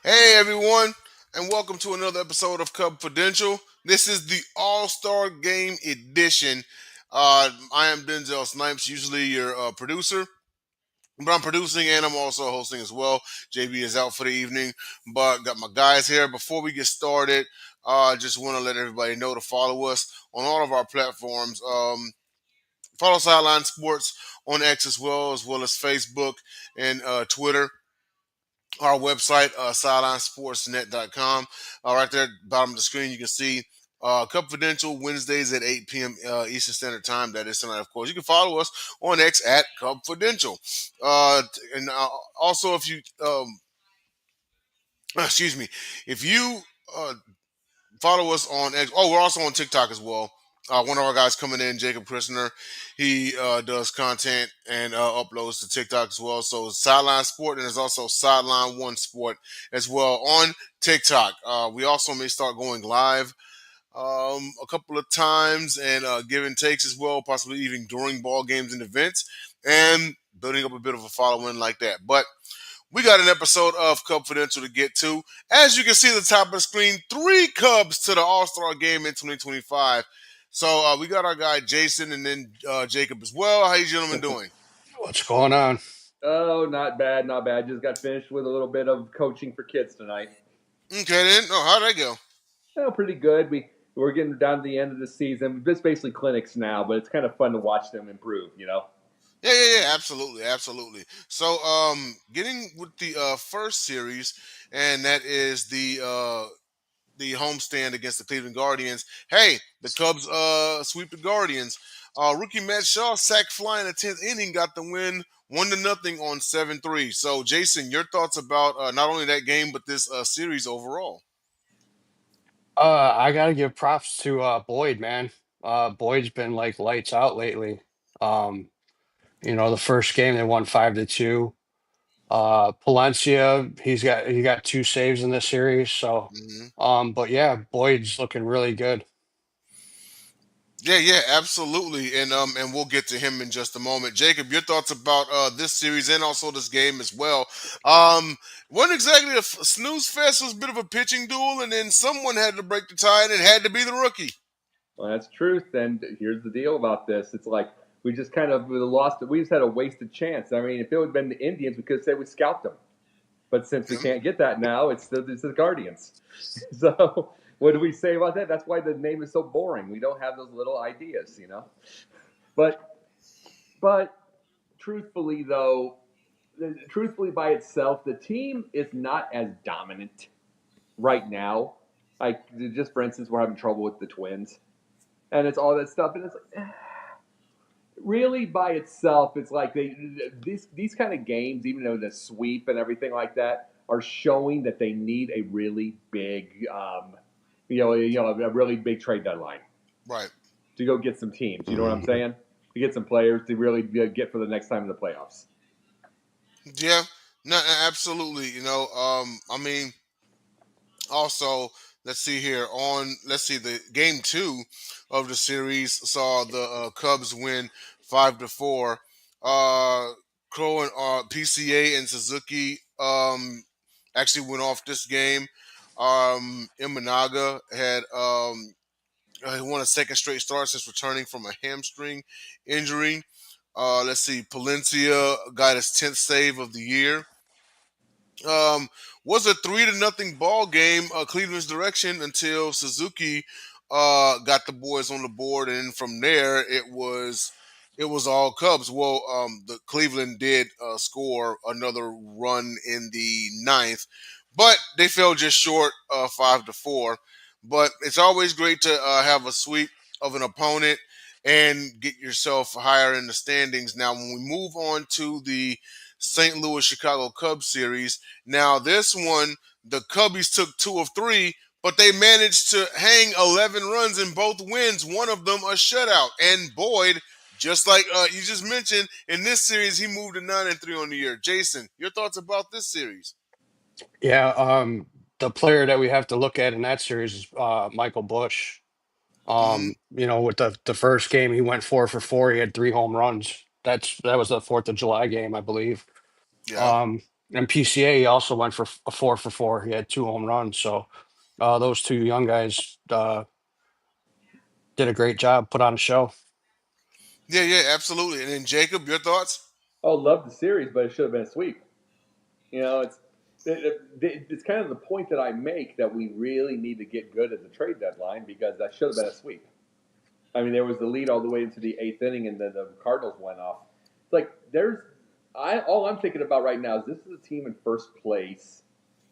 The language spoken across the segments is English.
Hey everyone, and welcome to another episode of Cubfidential. This is the All-Star Game Edition. I am Denzel Snipes, usually your producer, but I'm producing and I'm also hosting as well. JB is out for the evening, but got my guys here. Before we get started, just want to let everybody know to follow us on all of our platforms. Follow Sideline Sports on X as well as Facebook and Twitter. Our website, sidelinesportsnet.com. Right there at the bottom of the screen, you can see Confidential Wednesdays at 8 p.m. Eastern Standard Time. That is tonight, of course. You can follow us on X at Confidential. And also, if you, excuse me, if you uh, follow us on X. Oh, we're also on TikTok as well. One of our guys coming in, Jacob Christner, he does content and uploads to TikTok as well. So Sideline Sport, and there's also Sideline One Sport as well on TikTok. We also may start going live a couple of times and give and takes as well, possibly even during ball games and events, and building up a bit of a following like that. But we got an episode of Cubfidential to get to. As you can see at the top of the screen, three Cubs to the All-Star game in 2025. So we got our guy Jason and then Jacob as well. How you gentlemen doing? What's going on? Oh, not bad, not bad. Just got finished with a little bit of coaching for kids tonight. Okay then. Oh, how'd that go? Oh, pretty good. We're getting down to the end of the season. It's basically clinics now, but it's kind of fun to watch them improve. Yeah, absolutely. So, getting with the first series, and that is the homestand against the Cleveland Guardians. Hey, the Cubs sweep the Guardians. Rookie Matt Shaw sack fly in the 10th inning, got the win 1-0 on 7-3. So, Jason, your thoughts about not only that game but this series overall? I gotta give props to Boyd, man. Boyd's been like lights out lately. Um, the first game they won 5-2. Palencia, he got two saves in this series. So, Hmm. but yeah, Boyd's looking really good. Yeah, absolutely, and we'll get to him in just a moment. Jacob, your thoughts about this series and also this game as well. Wasn't exactly a snooze fest. It was a bit of a pitching duel, and then someone had to break the tie, and it had to be the rookie. Well, that's truth. And here's the deal about this: it's like we just kind of lost. We just had a wasted chance. I mean, if it would have been the Indians, we could have said we scalped them. But since we can't get that now, it's the Guardians. So what do we say about that? That's why the name is so boring. We don't have those little ideas. But but truthfully though, truthfully by itself, the team is not as dominant right now. Like just for instance, we're having trouble with the Twins, and it's all that stuff, and it's like really by itself, it's like these kind of games, even though the sweep and everything like that, are showing that they need a really big, a really big trade deadline Right. to go get some teams. You know what I'm saying? To get some players to really get for the next time in the playoffs. Yeah. No, absolutely. I mean, also, let's see, the game two of the series saw the Cubs win 5-4. Crow and PCA and Suzuki actually went off this game. Imanaga had he won a second straight start since returning from a hamstring injury. Let's see, Palencia got his 10th save of the year. um, was a 3-0 ball game, Cleveland's direction until Suzuki got the boys on the board, and from there it was all Cubs. Well, the Cleveland did score another run in the ninth, but they fell just short, 5-4. But it's always great to have a sweep of an opponent and get yourself higher in the standings. Now, when we move on to the St. Louis Chicago Cubs series, now, this one, the Cubbies took two of three, but they managed to hang 11 runs in both wins, one of them a shutout. And Boyd, just like you just mentioned, in this series, he moved to 9-3 on the year. Jason, your thoughts about this series? Yeah, the player that we have to look at in that series is Michael Bush. Hmm. With the first game, he went 4 for 4. He had three home runs. That was the Fourth of July game, I believe. Yeah. Um, And PCA he also went for a 4 for 4. He had 2 home runs. So those two young guys did a great job, put on a show. Yeah, yeah, absolutely. And then Jacob, your thoughts? Oh, love the series, but it should have been a sweep. You know, it's kind of the point that I make that we really need to get good at the trade deadline because that should have been a sweep. I mean, there was the lead all the way into the eighth inning, and then the Cardinals went off. It's like all I'm thinking about right now is this is a team in first place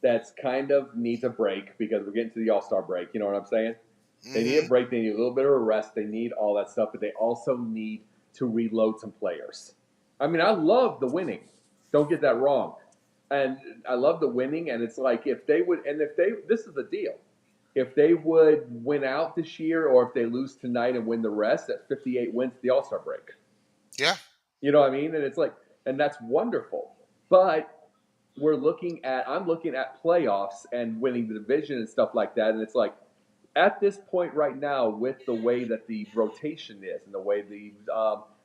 that's kind of needs a break because we're getting to the All Star break. You know what I'm saying? They need a Mm-hmm. break. They need a little bit of a rest. They need all that stuff, but they also need to reload some players. I mean, I love the winning. Don't get that wrong. And I love the winning. And it's like if they would, and if they, this is the deal. If they would win out this year, or if they lose tonight and win the rest, at 58 wins the All Star break. Yeah. You know what I mean? And it's like, and that's wonderful. But I'm looking at playoffs and winning the division and stuff like that. And it's like, at this point right now, with the way that the rotation is and the way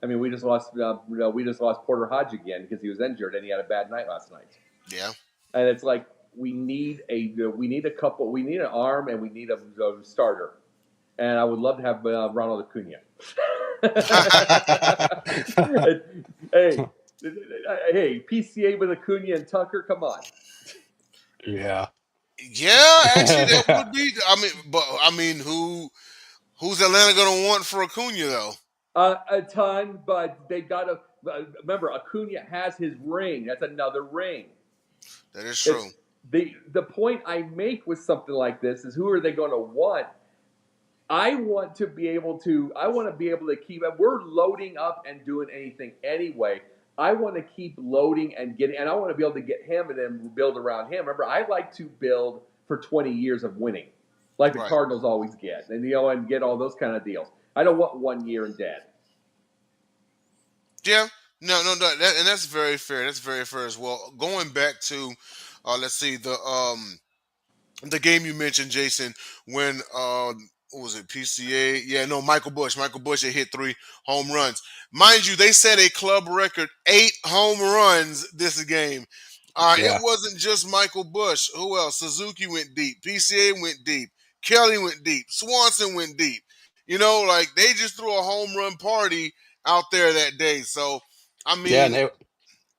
I mean, we just lost Porter Hodge again because he was injured and he had a bad night last night. Yeah. And it's like we need a couple, we need an arm and we need a starter. And I would love to have Ronald Acuna. hey, hey, PCA with Acuna and Tucker, come on. Yeah. Yeah, actually, that would be. I mean, but I mean, who's Atlanta gonna want for Acuna though? A ton, but they got to remember Acuna has his ring. That's another ring. That is It's true. the point I make with something like this is who are they going to want? I want to be able to keep. We're loading up and doing anything anyway. I want to keep loading and getting, and I want to be able to get him and then build around him. Remember, I like to build for 20 years of winning, like the Right. Cardinals always get, and and get all those kind of deals. I don't want 1 year and dead. Yeah. No, no, no. And that's very fair. That's very fair as well. Going back to, let's see, the game you mentioned, Jason, when what was it, PCA? Yeah, no, Michael Bush. Michael Bush had hit 3 home runs. Mind you, they set a club record 8 home runs this game. It Yeah. wasn't just Michael Bush. Who else? Suzuki went deep. PCA went deep. Kelly went deep. Swanson went deep. You know, like they just threw a home run party out there that day. So, I Yeah. And mean,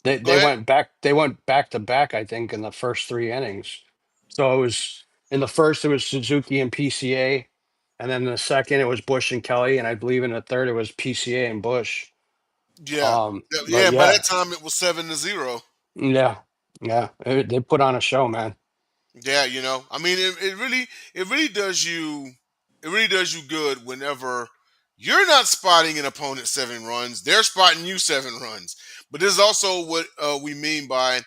they go they ahead. went back. They went back to back. I think in the first 3 innings. So it was in the first it was Suzuki and PCA, and then the second it was Bush and Kelly, and I believe in the third it was PCA and Bush. Yeah. But Yeah, by yeah, that time it was 7-0. yeah, yeah. They put on a show, man. Yeah, I mean, it really does it really does you good whenever you're not spotting an opponent 7 runs, they're spotting you 7 runs. But this is also what we mean by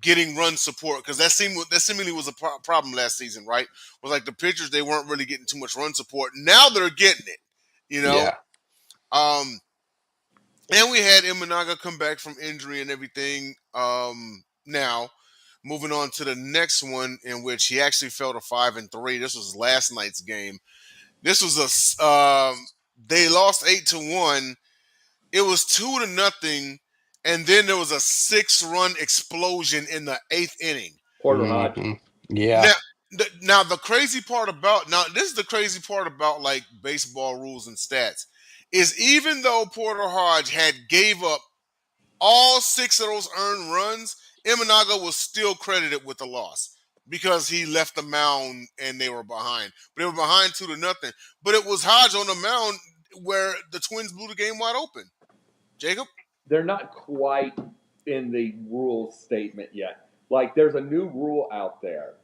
getting run support because that seemingly was a problem last season, right? Was like the pitchers they weren't really getting too much run support. Now they're getting it, you know. Yeah, Um, and we had Imanaga come back from injury and everything. Now moving on to the next one, in which he actually fell to 5-3. This was last night's game. This was they lost 8-1. It was 2-0, and then there was a 6-run explosion in the eighth inning. Porter Hodge. hmm yeah, Now, now the crazy part about this is the crazy part about like baseball rules and stats is even though Porter Hodge had gave up all 6 of those earned runs, Imanaga was still credited with the loss because he left the mound and they were behind. But they were behind 2-0. But it was Hodge on the mound where the Twins blew the game wide open. Jacob? They're not quite in the rule statement yet. Like, there's a new rule out there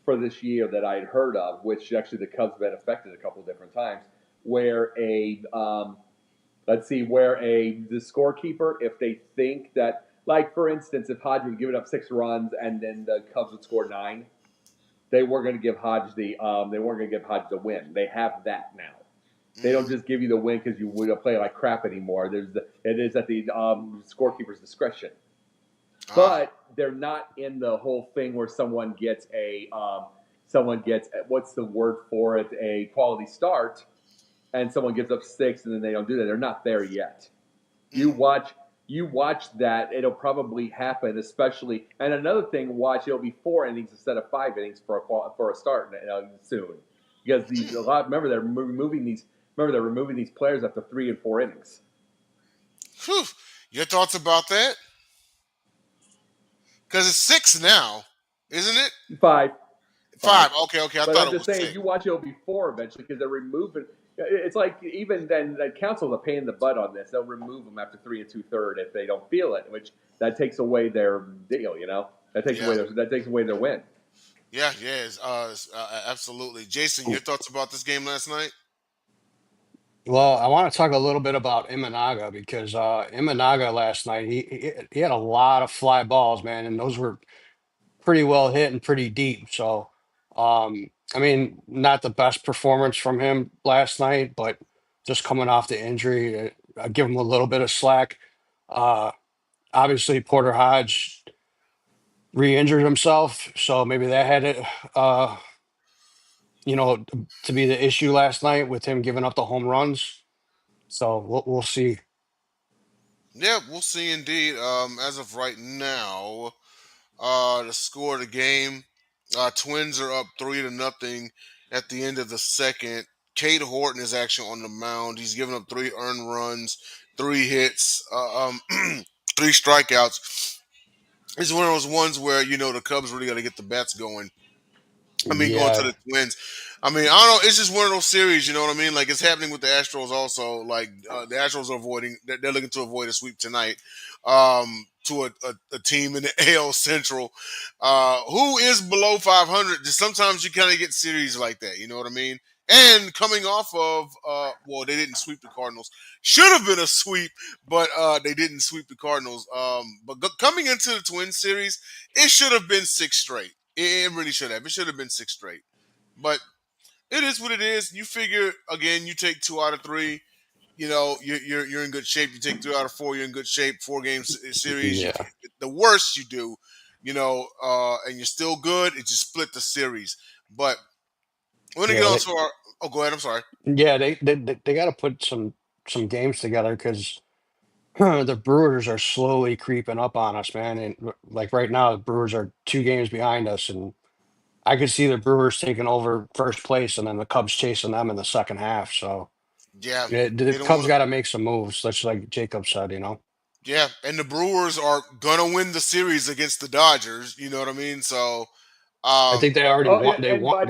for this year that I had heard of, which actually the Cubs have been affected a couple of different times, where the scorekeeper, if they think that, like for instance, if Hodge would given up 6 runs and then the Cubs would score 9, they weren't going to give Hodge the win. They have that now. They don't Mm-hmm. just give you the win because you would play like crap anymore. It is at the scorekeeper's discretion. Ah. But they're not in the whole thing where someone gets what's the word for it, a quality start, and someone gives up 6 and then they don't do that. They're not there yet. You Mm. watch you watch that, it'll probably happen. Especially, and another thing, watch it'll be 4 innings instead of 5 innings for a start soon, because these a lot. Remember they're removing these. Remember they're removing these players after 3 and 4 innings. Whew. Your thoughts about that? Because it's six now, isn't it? Five, five. Five. Okay, okay. I But thought I'm it just was saying, if six. you watch it, it'll be four eventually because they're removing. It's like even then, the council's a pain in the butt on this. They'll remove them after 3 and 2/3 if they don't feel it, which that takes away their deal. Yeah, That takes away their win. yeah, yeah. Absolutely. Jason, your thoughts about this game last night? Well, I want to talk a little bit about Imanaga because Imanaga last night he had a lot of fly balls, man, and those were pretty well hit and pretty deep. So, I mean, not the best performance from him last night, but just coming off the injury, I give him a little bit of slack. Uh, Obviously, Porter Hodge re-injured himself, so maybe that had it, uh, to be the issue last night with him giving up the home runs. So we'll see. Yeah, we'll see indeed. As of right now, the score of the game, Twins are up 3-0 at the end of the second. Cade Horton is actually on the mound. He's given up 3 earned runs, 3 hits, three strikeouts. It's one of those ones where the Cubs really got to get the bats going. I mean, going to Yeah, the Twins. I mean, I don't know. It's just one of those series, you know what I mean? Like it's happening with the Astros also. Like the Astros are avoiding. They're looking to avoid a sweep tonight to a team in the AL Central who is below 500. Just sometimes you kind of get series like that. You know what I mean? And coming off of, well, they didn't sweep the Cardinals. Should have been a sweep, but they didn't sweep the Cardinals. But coming into the Twins series, it should have been six straight. It really should have. It should have been six straight. But it is what it is. You figure again. You take 2 out of 3. You're in good shape. You take 3 out of 4. You're in good shape. 4 games series. yeah, The worst you do, and you're still good. It just split the series. But we're gonna yeah. get on to our. Oh, go ahead. I'm sorry. Yeah, they got to put some games together because the Brewers are slowly creeping up on us, man. And like right now, the Brewers are 2 games behind us, and I could see the Brewers taking over first place, and then the Cubs chasing them in the second half. So Yeah, the they don't Cubs want to. got to make some moves, such like Jacob said. Yeah, and the Brewers are gonna win the series against the Dodgers. You know what I mean? So, I think they already Oh, won. They and won.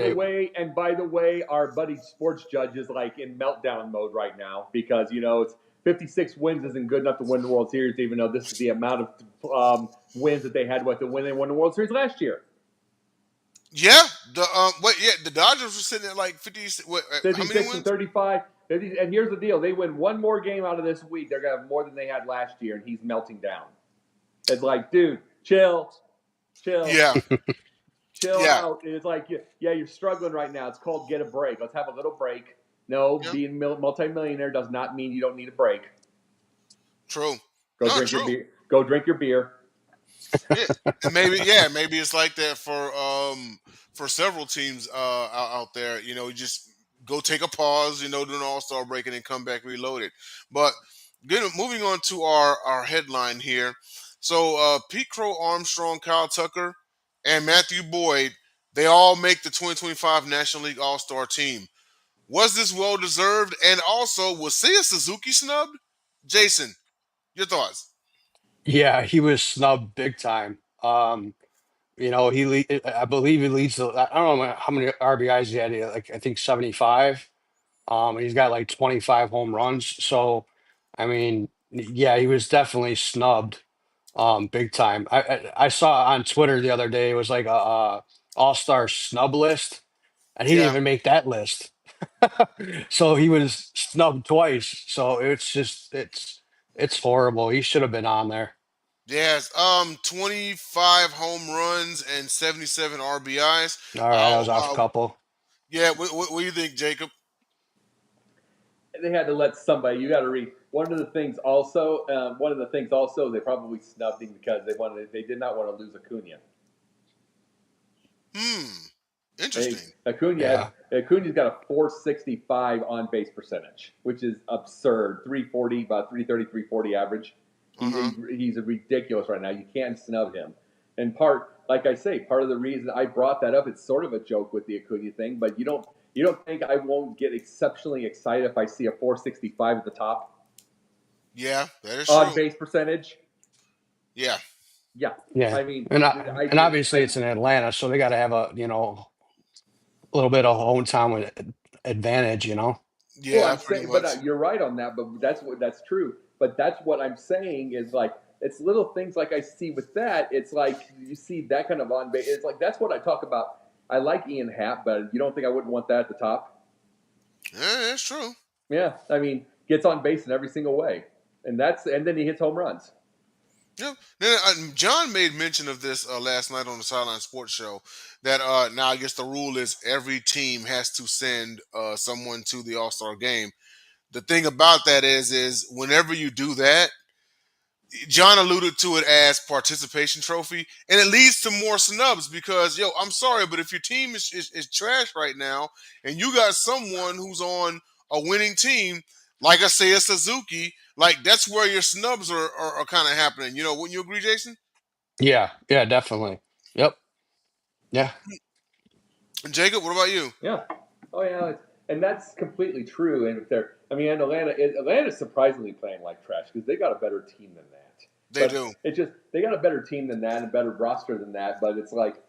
by the way, our buddy sports judge is like in meltdown mode right now because it's 56 wins isn't good enough to win the World Series, even though this is the amount of wins that they had when they won the World Series last year. yeah, the Dodgers were sitting at like 50. What? How many 56 and wins? 35. And here's the deal: they win one more game out of this week, they're gonna have more than they had last year, and he's melting down. It's like, dude, chill, chill, Yeah, chill yeah, out. It's like, yeah, you're struggling right now. It's called get a break. Let's have a little break. No, yeah. being multimillionaire does not mean you don't need a break. True. Go No, drink your true. beer. Go drink your beer. Yeah, and maybe it's like that for several teams out there. You just go take a pause. Do an All Star break and then come back reloaded. But moving on to our headline here. So Pete Crow Armstrong, Kyle Tucker, and Matthew Boyd, they all make the 2025 National League All Star team. Was this well deserved? And also, was Seiya Suzuki snubbed? Jason, your thoughts? Yeah, he was snubbed big time. I believe he leads I don't know how many RBIs he had. Like I think 75. And he's got like 25 home runs. So, I mean, yeah, he was definitely snubbed, big time. I saw on Twitter the other day it was like a all-star snub list, and he didn't Yeah. even make that list. So he was snubbed twice. So it's horrible. He should have been on there. Yes, 25 home runs and 77 RBIs. All right, I was off a couple. Yeah, what do you think, Jacob? They had to let somebody. You got to read. One of the things also. They probably snubbed him because They did not want to lose Acuna. Hmm, interesting. Yeah. Acuna's got a 465 on base percentage, which is absurd. 340, about 330, 340 average. Uh-huh. He's ridiculous right now. You can't snub him. And like I say, part of the reason I brought that up, it's sort of a joke with the Acuna thing, but you don't think I won't get exceptionally excited if I see a 465 at the top Yeah, that is on true. base percentage? Yeah. Yeah, Yeah, I mean, and obviously it's in Atlanta, so they got to have a little bit of hometown advantage. well, Yeah, I'm pretty saying, but much. you're right on that. But that's true. But that's what I'm saying is like it's little things like I see with that. It's like you see that kind of on base. It's like that's what I talk about. I like Ian Happ, but you don't think I wouldn't want that at the top? Yeah, that's true. Yeah, I mean, gets on base in every single way, and then he hits home runs. Yeah. Then John made mention of this last night on the Sideline Sports Show that now I guess the rule is every team has to send someone to the All Star game. The thing about that is whenever you do that, John alluded to it as participation trophy, and it leads to more snubs because I'm sorry, but if your team is trash right now, and you got someone who's on a winning team, like I say, a Suzuki, like that's where your snubs are kind of happening. Wouldn't you agree, Jason? Yeah, yeah, definitely. Yep. Yeah. And Jacob, what about you? Yeah. Oh yeah, and that's completely true. And if they're, I mean, and Atlanta's surprisingly playing like trash because they got a better team than that. They But do. it's just they got a better team than that and a better roster than that. But it's like,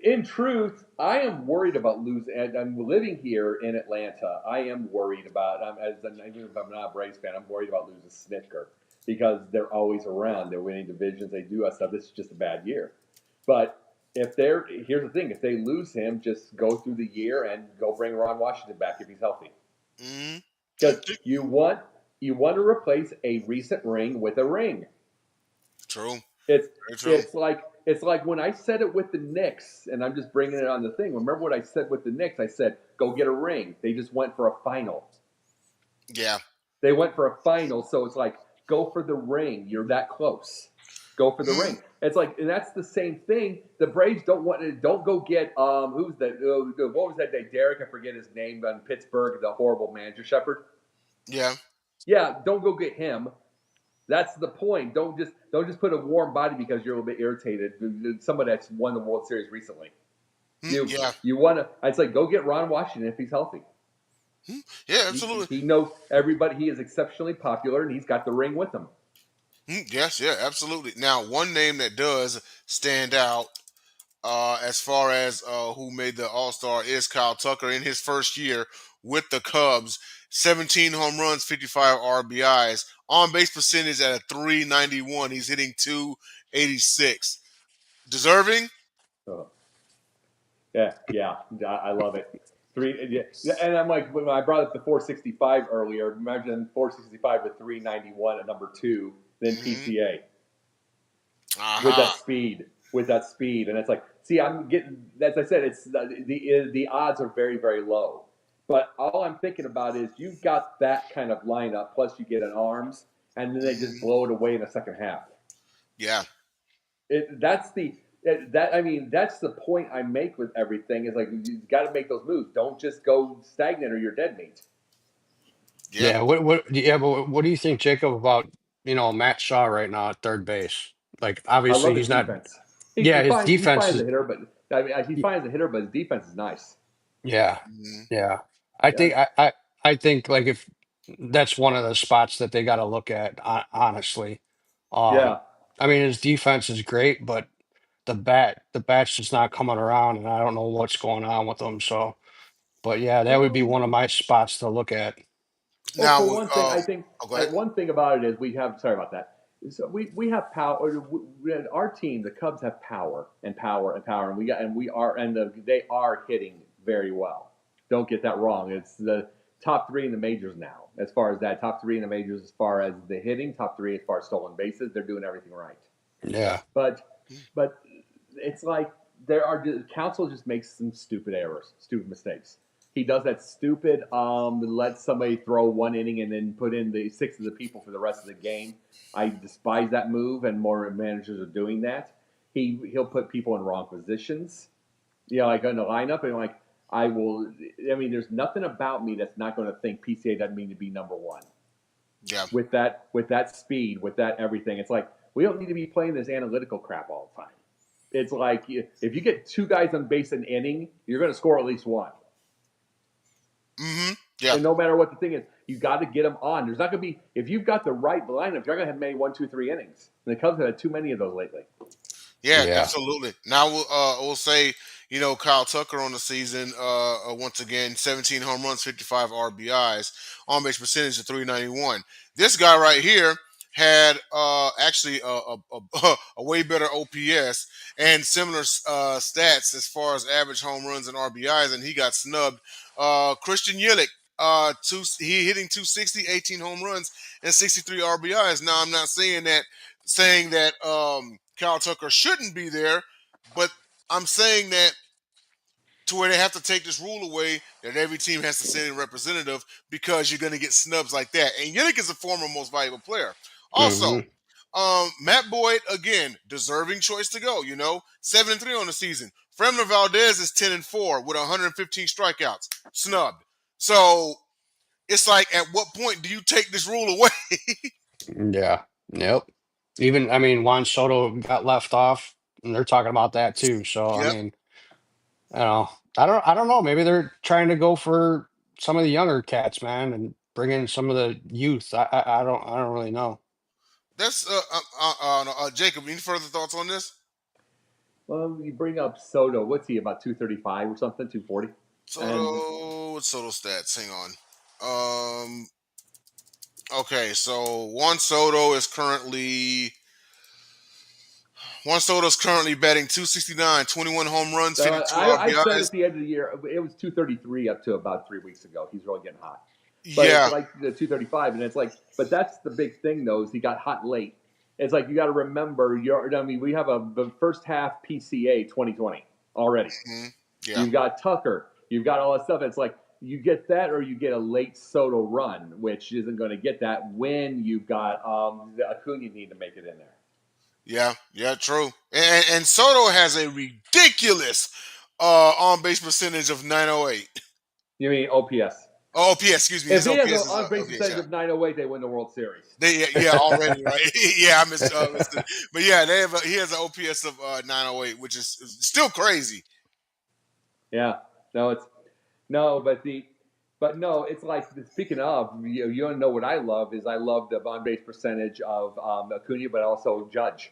in truth, I am worried about losing. And I'm living here in Atlanta. I am worried about. Even if I'm not a Braves fan, I'm worried about losing Snitker because they're always around. They're winning divisions. They do that stuff. This is just a bad year. But here's the thing: if they lose him, just go through the year and go bring Ron Washington back if he's healthy. Hmm. Because you want to replace a recent ring with a ring. True. It's Very true. it's like when I said it with the Knicks, and I'm just bringing it on the thing. Remember what I said with the Knicks? I said go get a ring. They just went for a final. Yeah. They went for a final, so it's like go for the ring. You're that close. Go for the Mhm. ring. It's like, and that's the same thing. The Braves don't go get who's that? What was that day? Derek, I forget his name on Pittsburgh, the horrible manager Shepard. Yeah. Yeah, don't go get him. That's the point. Don't just put a warm body because you're a little bit irritated. Somebody that's won the World Series recently. You Yeah. you want to? I'd say go get Ron Washington if he's healthy. Yeah. He, Absolutely. he knows everybody. He is exceptionally popular, and he's got the ring with him. Yes. Yeah. Absolutely. Now, one name that does stand out as far as who made the All Star is Kyle Tucker in his first year with the Cubs. 17 home runs, 55 RBIs, on base percentage at a 391. He's hitting 286. Deserving? So, yeah, I love it. Yeah, and I'm like when I brought up the 465 earlier. Imagine 465 with 391 at number two, then Hmm. PCA with Aha. that speed, and it's like, see, I'm getting. As I said, it's the odds are very very low. But all I'm thinking about is you've got that kind of lineup, plus you get an arms, and then they just Hmm. blow it away in the second half. Yeah. That's the that I mean that's the point I make with everything is like you got to make those moves. Don't just go stagnant or you're dead meat. Yeah. Yeah. But what do you think, Jacob, about Matt Shaw right now at third base? Like, I obviously love his he's not. defense. Yeah, He his finds he defense finds is. a hitter, but I mean he finds a hitter, but his defense is nice. Yeah, Hmm. yeah. I Yeah, think I think like if that's one of the spots that they got to look at, honestly. Um, yeah. I mean, his defense is great, but the bat's just not coming around, and I don't know what's going on with them. So, but yeah, that would be Well, one of my spots to look at. Well, Now, for one thing, I think go ahead. one thing about it is we have. Sorry about that. So we have power. Our team, the Cubs, have power and power and power, and we are they are hitting very well. Don't get that wrong. It's the top three in the majors now, as far as that top three in the majors, as far as the hitting, top three as far as stolen bases. They're doing everything right. Yeah. Yeah, But it's like there are council just makes some stupid errors, stupid mistakes. He does that stupid let somebody throw one inning and then put in the six of the people for the rest of the game. I despise that move, and more managers are doing that. He'll put people in wrong positions. Like in the lineup, and like I will. I mean, there's nothing about me that's not going to think PCA doesn't mean to be number one. Yeah. with that speed, with that everything. It's like we don't need to be playing this analytical crap all the time. It's like if you get two guys on base an inning, you're going to score at least one. Mm-hmm. Yeah. And no matter what the thing is, you got to get them on. There's not going to be if you've got the right lineup, you're going to have many 1, 2, 3 innings. And the Cubs have had too many of those lately. Yeah, Yeah. absolutely. Now we'll say, Kyle Tucker on the season, once again, 17 home runs, 55 RBIs, on base percentage of 391. This guy right here had actually a way better OPS and similar stats as far as average home runs and RBIs, and he got snubbed. Christian Yelich, he hitting 260, 18 home runs, and 63 RBIs. Now I'm not saying that Kyle Tucker shouldn't be there, but I'm saying that to where they have to take this rule away that every team has to send a representative because you're going to get snubs like that. And Yannick is a former most valuable player. Also, Hmm. Matt Boyd again, deserving choice to go. 7-3 on the season. Fremner Valdez is 10-4 with 115 strikeouts, snubbed. So it's like, at what point do you take this rule away? Yeah. Yep. Even I mean Juan Soto got left off, and they're talking about that too. So I Yep. mean, you know, I don't know. Maybe they're trying to go for some of the younger cats, man, and bring in some of the youth. I don't really know. That's Jacob. Any further thoughts on this? Well, you bring up Soto. What's he about 235 or something, 240? And What's Soto stats? Hang on. Okay, so Juan Soto's currently batting 269, 21 home runs, 52 I said RBIs. at the end of the year it was 233 up to about 3 weeks ago. He's really getting hot, but it's Yeah. like the 235, and it's like, but that's the big thing though is he got hot late. It's like you got to remember. I mean, we have the first half PCA 2020 already. Mhm. Yeah. You've got Tucker. You've got all that stuff. It's like you get that, or you get a late Soto run, which isn't going to get that when you've got Acuna need to make it in there. Yeah. Yeah. True. And Soto has a ridiculous on base percentage of 908. You mean OPS? Oh, OPS. Excuse me. If His he has an OPS is on-base OPS. percentage Yeah. of 908, they win the World Series. Yeah, already, right? Yeah, I missed it. But yeah, he has an OPS of 908, which is still crazy. Yeah. No, it's no, but no, it's like speaking of, you want to know what I love is I love the on-base percentage of Acuna, but also Judge.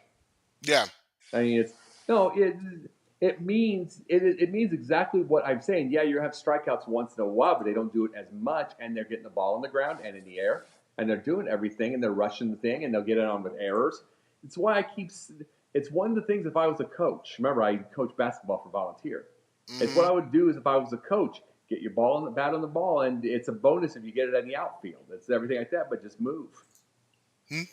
Yeah. I mean, it's no, it means exactly what I'm saying. Yeah, you have strikeouts once in a while, but they don't do it as much, and they're getting the ball on the ground and in the air, and they're doing everything, and they're rushing the thing, and they'll get it on with errors. It's why I keep. It's one of the things. If I was a coach, remember I coach basketball for volunteer. It's what Hmm. I would do is if I was a coach, get your ball on the bat on the ball, and it's a bonus if you get it in the outfield. It's everything like that, but just move.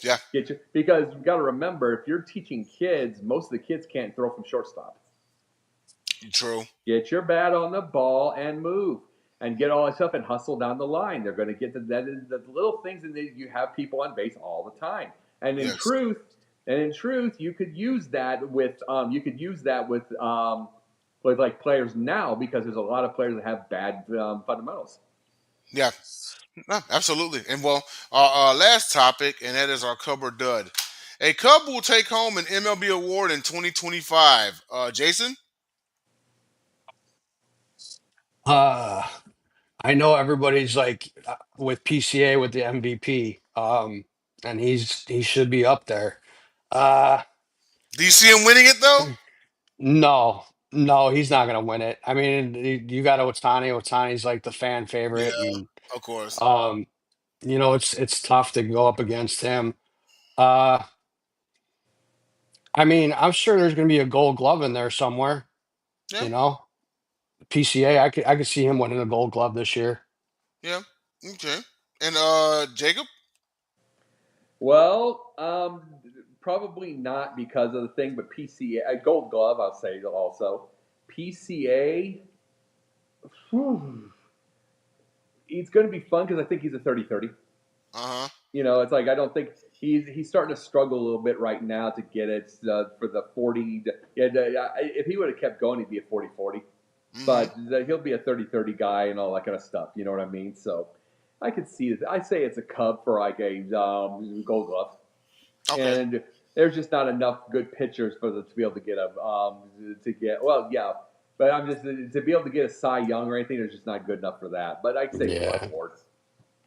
Yeah. Get you because you got to remember if you're teaching kids, most of the kids can't throw from shortstop. True. Get your bat on the ball and move, and get all that stuff and hustle down the line. They're going to get the little things, and you have people on base all the time. And in Yes. truth, you could use that with like players now because there's a lot of players that have bad fundamentals. Yeah. No, absolutely. And well, our last topic, and that is our Cub or Dud. A Cub will take home an MLB award in 2025. Jason? Uh I know everybody's like with PCA with the MVP, and he should be up there. Uh, Do you see him winning it, though? no, no, he's not gonna win it. I mean, you got Otani. Otani's like the fan Yeah, favorite, and of course. um, it's tough to go up against him. Uh, I mean, I'm sure there's gonna be a Gold Glove in there somewhere. Yeah, You know, PCA. I could see him winning a Gold Glove this year. yeah. Okay. And Jacob? Well, probably not because of the thing, but PCA, Gold Glove, I'll say also. PCA, whew, it's going to be fun because I think he's a 30-30. Uh-huh. It's like I don't think he's starting to struggle a little bit right now to get it for the 40. Yeah, if he would have kept going, he'd be a 40-40. Mm-hmm. But he'll be a 30-30 guy and all that kind of stuff. You know what I mean? So I could see it. I say it's a Cub for like a Gold Glove, Okay. and there's just not enough good pitchers for them to be able to get a to get. Well, yeah, but I'm just to be able to get a Cy Young or anything. There's just not good enough for that. But I'd say Blood Yeah. Award.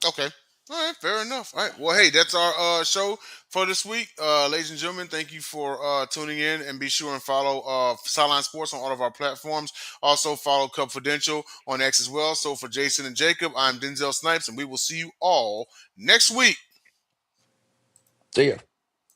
Okay. All right, fair enough. All right. Well, hey, that's our show for this week. Ladies and gentlemen, thank you for tuning in, and be sure and follow Sideline Sports on all of our platforms. Also, follow Cubfidential on X as well. So, for Jason and Jacob, I'm Denzel Snipes, and we will see you all next week. See ya.